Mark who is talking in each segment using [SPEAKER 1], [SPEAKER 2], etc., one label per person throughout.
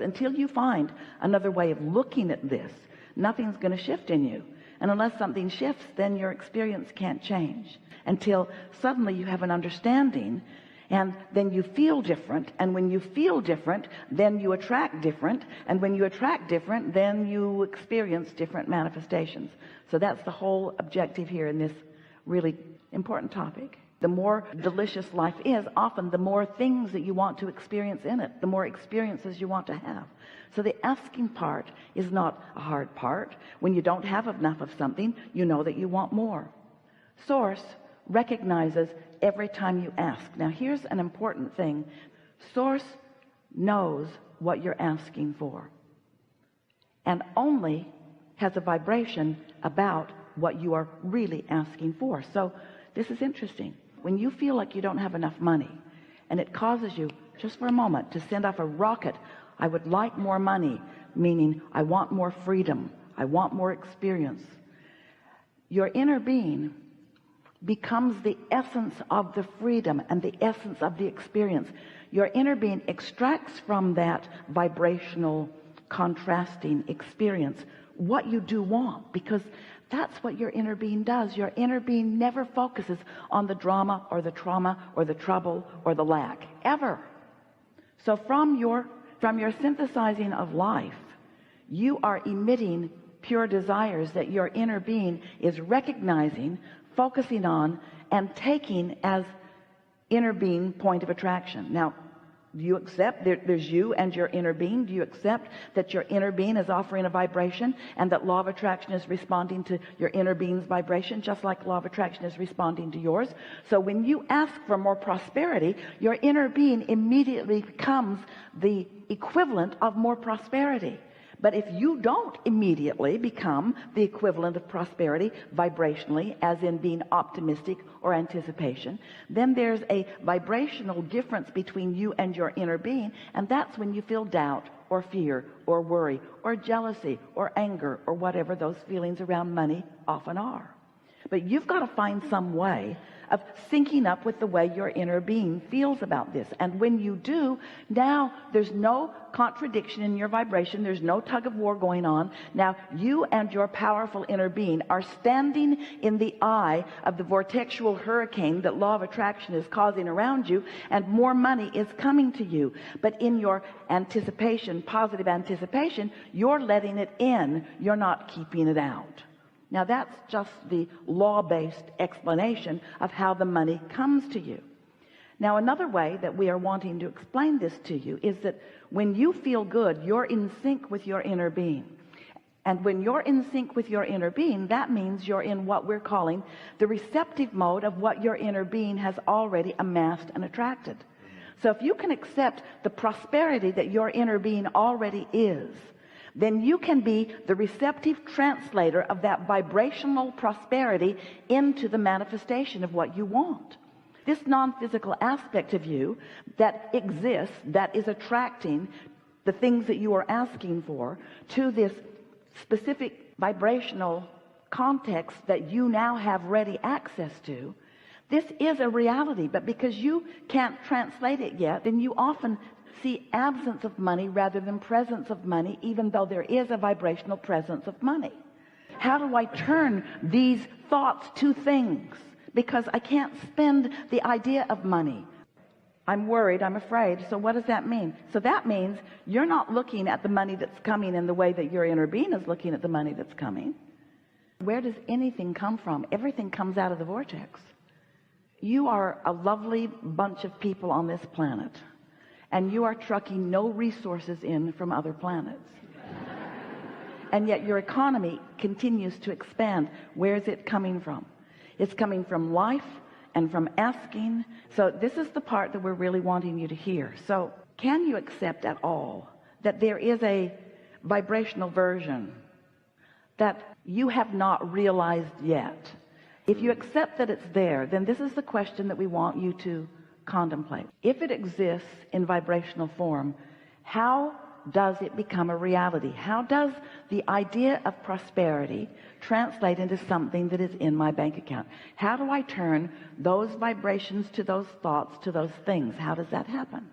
[SPEAKER 1] Until you find another way of looking at this, nothing's going to shift in you. And unless something shifts, then your experience can't change until suddenly you have an understanding, and then you feel different. And when you feel different, then you attract different. And when you attract different, then you experience different manifestations. So that's the whole objective here in this really important topic. The more delicious life is, often the more things that you want to experience in it, the more experiences you want to have. So the asking part is not a hard part. When you don't have enough of something, you know that you want more. Source recognizes every time you ask. Now here's an important thing. Source knows what you're asking for and only has a vibration about what you are really asking for. So this is interesting. When you feel like you don't have enough money and it causes you just for a moment to send off a rocket, I would like more money, meaning I want more freedom, I want more experience. Your inner being becomes the essence of the freedom and the essence of the experience. Your inner being extracts from that vibrational contrasting experience what you do want, because that's what your inner being does. Your inner being never focuses on the drama or the trauma or the trouble or the lack, ever. So from your synthesizing of life, you are emitting pure desires that your inner being is recognizing, focusing on, and taking as inner being point of attraction. Now, do you accept there's you and your inner being? Do you accept that your inner being is offering a vibration and that law of attraction is responding to your inner being's vibration, just like law of attraction is responding to yours? So when you ask for more prosperity, your inner being immediately becomes the equivalent of more prosperity. But if you don't immediately become the equivalent of prosperity vibrationally, as in being optimistic or anticipation, then there's a vibrational difference between you and your inner being, and that's when you feel doubt or fear or worry or jealousy or anger or whatever those feelings around money often are. But you've got to find some way of syncing up with the way your inner being feels about this. And when you do, now there's no contradiction in your vibration. There's no tug of war going on. Now you and your powerful inner being are standing in the eye of the vortexual hurricane that law of attraction is causing around you, and more money is coming to you. But in your anticipation, positive anticipation, you're letting it in. You're not keeping it out. Now that's just the law-based explanation of how the money comes to you. Now another way that we are wanting to explain this to you is that when you feel good, you're in sync with your inner being. And when you're in sync with your inner being, that means you're in what we're calling the receptive mode of what your inner being has already amassed and attracted. So if you can accept the prosperity that your inner being already is, then you can be the receptive translator of that vibrational prosperity into the manifestation of what you want. This non-physical aspect of you that exists, that is attracting the things that you are asking for to this specific vibrational context that you now have ready access to, this is a reality. But because you can't translate it yet, then you often see absence of money rather than presence of money, even though there is a vibrational presence of money. How do I turn these thoughts to things? Because I can't spend the idea of money. I'm worried, I'm afraid. So what does that mean? So that means you're not looking at the money that's coming in the way that your inner being is looking at the money that's coming. Where does anything come from? Everything comes out of the vortex. You are a lovely bunch of people on this planet, and you are trucking no resources in from other planets. And yet your economy continues to expand. Where is it coming from? It's coming from life and from asking. So this is the part that we're really wanting you to hear. So can you accept at all that there is a vibrational version that you have not realized yet? If you accept that it's there, then this is the question that we want you to contemplate. If it exists in vibrational form, how does it become a reality? How does the idea of prosperity translate into something that is in my bank account? How do I turn those vibrations to those thoughts to those things? How does that happen?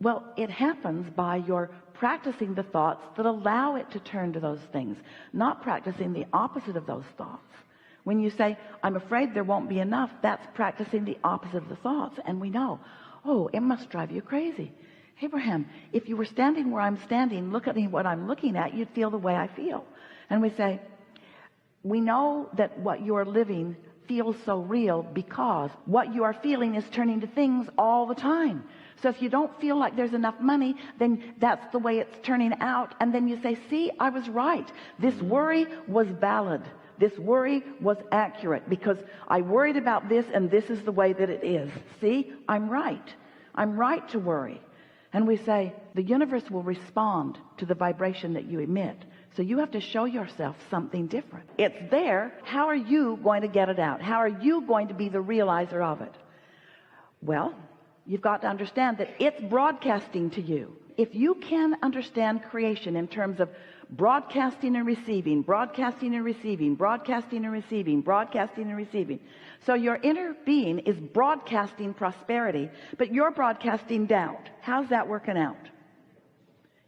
[SPEAKER 1] Well, it happens by your practicing the thoughts that allow it to turn to those things, not practicing the opposite of those thoughts. When you say, I'm afraid there won't be enough, that's practicing the opposite of the thoughts. And we know, oh, it must drive you crazy. Abraham, if you were standing where I'm standing, look at me, what I'm looking at, you'd feel the way I feel. And we say, we know that what you're living feels so real because what you are feeling is turning to things all the time. So if you don't feel like there's enough money, then that's the way it's turning out. And then you say, see, I was right. This worry was valid. This worry was accurate because I worried about this, and this is the way that it is. See, I'm right. I'm right to worry. And we say, the universe will respond to the vibration that you emit. So you have to show yourself something different. It's there. How are you going to get it out? How are you going to be the realizer of it? Well, you've got to understand that it's broadcasting to you. If you can understand creation in terms of broadcasting and receiving, broadcasting and receiving, broadcasting and receiving, broadcasting and receiving. So your inner being is broadcasting prosperity, but you're broadcasting doubt. How's that working out?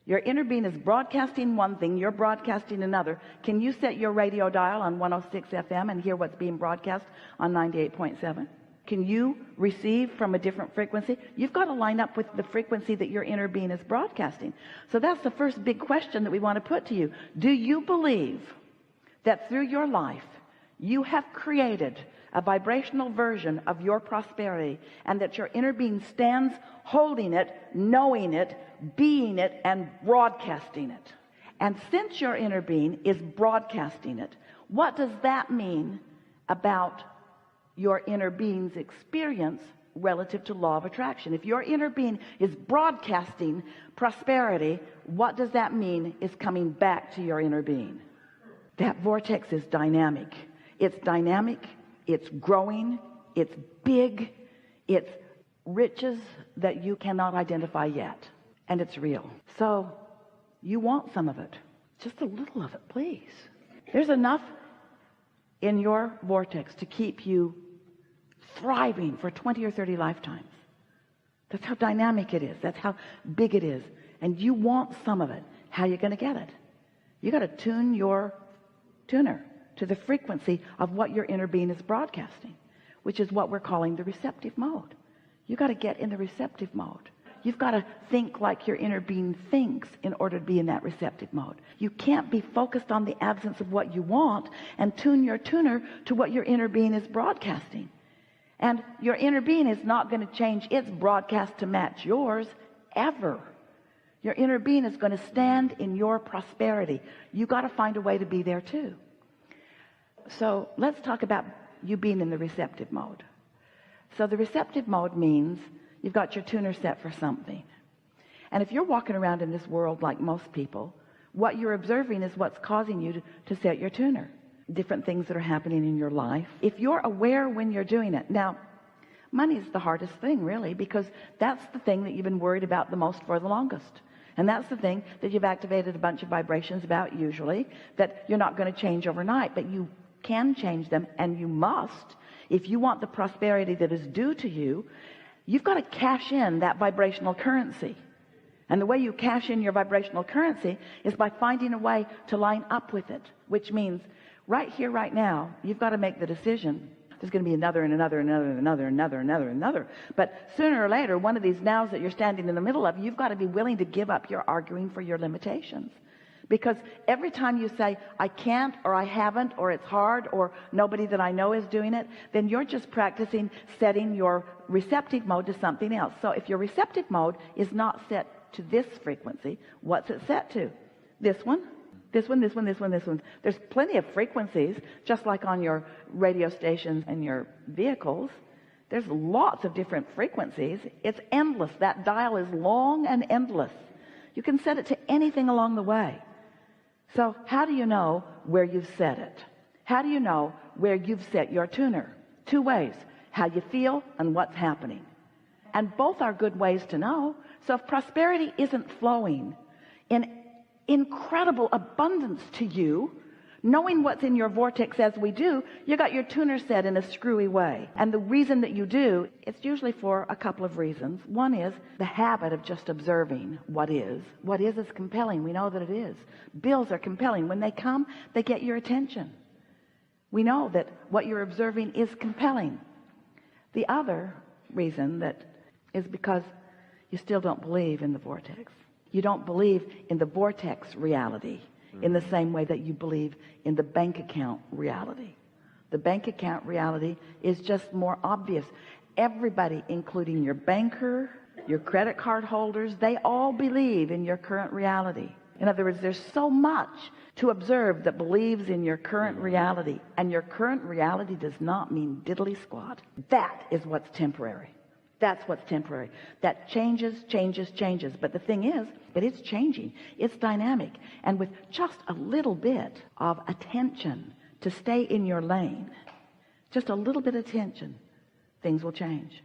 [SPEAKER 1] Your inner being is broadcasting one thing, you're broadcasting another. Can you set your radio dial on 106 FM and hear what's being broadcast on 98.7? Can you receive from a different frequency? You've got to line up with the frequency that your inner being is broadcasting. So that's the first big question that we want to put to you. Do you believe that through your life you have created a vibrational version of your prosperity, and that your inner being stands holding it, knowing it, being it, and broadcasting it? And since your inner being is broadcasting it, what does that mean about your inner being's experience relative to law of attraction? If your inner being is broadcasting prosperity, what does that mean is coming back to your inner being? That vortex is dynamic. It's dynamic, it's growing, it's big, it's riches that you cannot identify yet, and it's real. So you want some of it, just a little of it, please. There's enough in your vortex to keep you thriving for 20 or 30 lifetimes. That's how dynamic it is. That's how big it is. And you want some of it. How are you going to get it? You got to tune your tuner to the frequency of what your inner being is broadcasting, which is what we're calling the receptive mode. You got to get in the receptive mode. You've got to think like your inner being thinks in order to be in that receptive mode. You can't be focused on the absence of what you want and tune your tuner to what your inner being is broadcasting. And your inner being is not going to change its broadcast to match yours ever. Your inner being is going to stand in your prosperity. You got to find a way to be there too. So let's talk about you being in the receptive mode. So the receptive mode means you've got your tuner set for something. And if you're walking around in this world like most people, what you're observing is what's causing you to set your tuner. Different things that are happening in your life. If you're aware when you're doing it. Now, money is the hardest thing, really, because that's the thing that you've been worried about the most for the longest. And that's the thing that you've activated a bunch of vibrations about, usually, that you're not going to change overnight, but you can change them, and you must. If you want the prosperity that is due to you, you've got to cash in that vibrational currency. And the way you cash in your vibrational currency is by finding a way to line up with it, which means right here, right now, you've got to make the decision. There's going to be another and another and another and another and another and another and another. But sooner or later, one of these nows that you're standing in the middle of, you've got to be willing to give up your arguing for your limitations. Because every time you say, I can't, or I haven't, or it's hard, or nobody that I know is doing it, then you're just practicing setting your receptive mode to something else. So if your receptive mode is not set to this frequency, what's it set to? This one, this one, this one, this one, this one. There's plenty of frequencies, just like on your radio stations and your vehicles. There's lots of different frequencies. It's endless. That dial is long and endless. You can set it to anything along the way. So how do you know where you've set it? How do you know where you've set your tuner? Two ways: how you feel and what's happening. And both are good ways to know. So if prosperity isn't flowing in incredible abundance to you, Knowing what's in your vortex as we do, you got your tuner set in a screwy way. And the reason that you do, it's usually for a couple of reasons. One is the habit of just observing what is. What is compelling. We know that it is. Bills are compelling. When they come, they get your attention. We know that what you're observing is compelling. The other reason that is because you still don't believe in the vortex. You don't believe in the vortex reality in the same way that you believe in the bank account reality. The bank account reality is just more obvious. Everybody, including your banker, your credit card holders, they all believe in your current reality. In other words, there's so much to observe that believes in your current reality, and your current reality does not mean diddly squat. That is what's temporary. That's what's temporary. That changes. But the thing is that it's changing. It's dynamic. And with just a little bit of attention to stay in your lane, just a little bit of attention, things will change.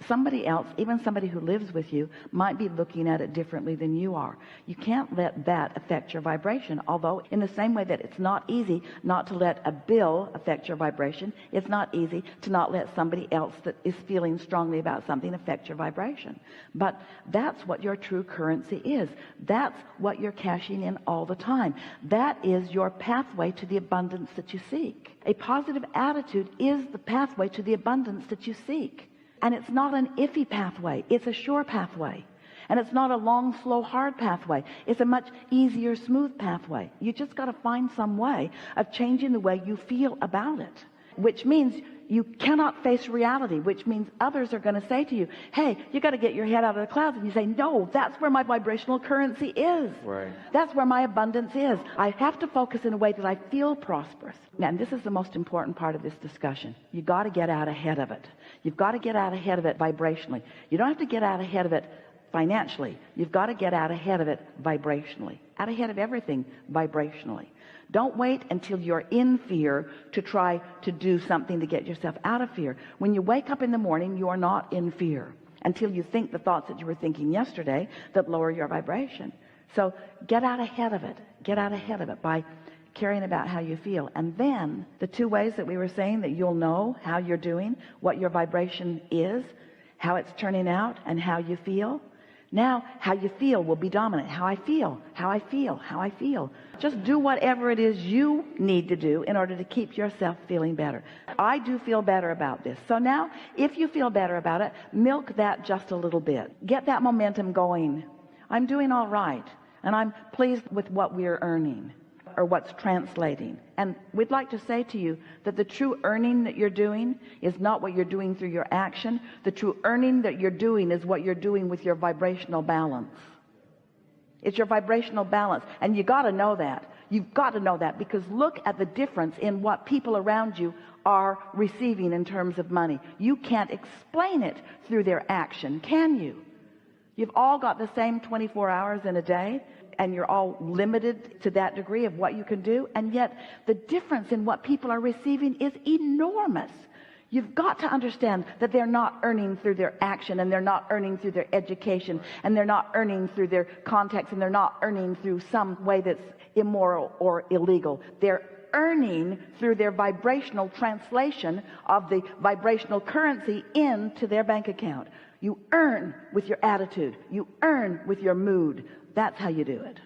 [SPEAKER 1] Somebody else, even somebody who lives with you, might be looking at it differently than you are. You can't let that affect your vibration. Although in the same way that it's not easy not to let a bill affect your vibration, it's not easy to not let somebody else that is feeling strongly about something affect your vibration. But that's what your true currency is. That's what you're cashing in all the time. That is your pathway to the abundance that you seek. A positive attitude is the pathway to the abundance that you seek. And it's not an iffy pathway. It's a sure pathway. And it's not a long, slow, hard pathway. It's a much easier, smooth pathway. You just got to find some way of changing the way you feel about it, which means you cannot face reality, which means others are going to say to you, hey, you got to get your head out of the clouds. And you say, no, that's where my vibrational currency is.
[SPEAKER 2] Right.
[SPEAKER 1] That's where my abundance is. I have to focus in a way that I feel prosperous. And this is the most important part of this discussion. You got to get out ahead of it. You've got to get out ahead of it vibrationally. You don't have to get out ahead of it financially. You've got to get out ahead of it vibrationally. Out ahead of everything vibrationally. Don't wait until you're in fear to try to do something to get yourself out of fear. When you wake up in the morning, you are not in fear until you think the thoughts that you were thinking yesterday that lower your vibration. So get out ahead of it. Get out ahead of it by caring about how you feel. And then the two ways that we were saying that you'll know how you're doing, what your vibration is, how it's turning out, and how you feel. Now, how you feel will be dominant. How I feel. Just do whatever it is you need to do in order to keep yourself feeling better. I do feel better about this. So now, if you feel better about it, milk that just a little bit. Get that momentum going. I'm doing all right, and I'm pleased with what we're earning, or what's translating. And we'd like to say to you that the true earning that you're doing is not what you're doing through your action. The true earning that you're doing is what you're doing with your vibrational balance. It's your vibrational balance. And you got to know that. You've got to know that, because look at the difference in what people around you are receiving in terms of money. You can't explain it through their action, can you? You've all got the same 24 hours in a day, and you're all limited to that degree of what you can do, and yet the difference in what people are receiving is enormous. You've got to understand that they're not earning through their action, and they're not earning through their education, and they're not earning through their contacts, and they're not earning through some way that's immoral or illegal. They're earning through their vibrational translation of the vibrational currency into their bank account. You earn with your attitude. You earn with your mood. That's how you do it.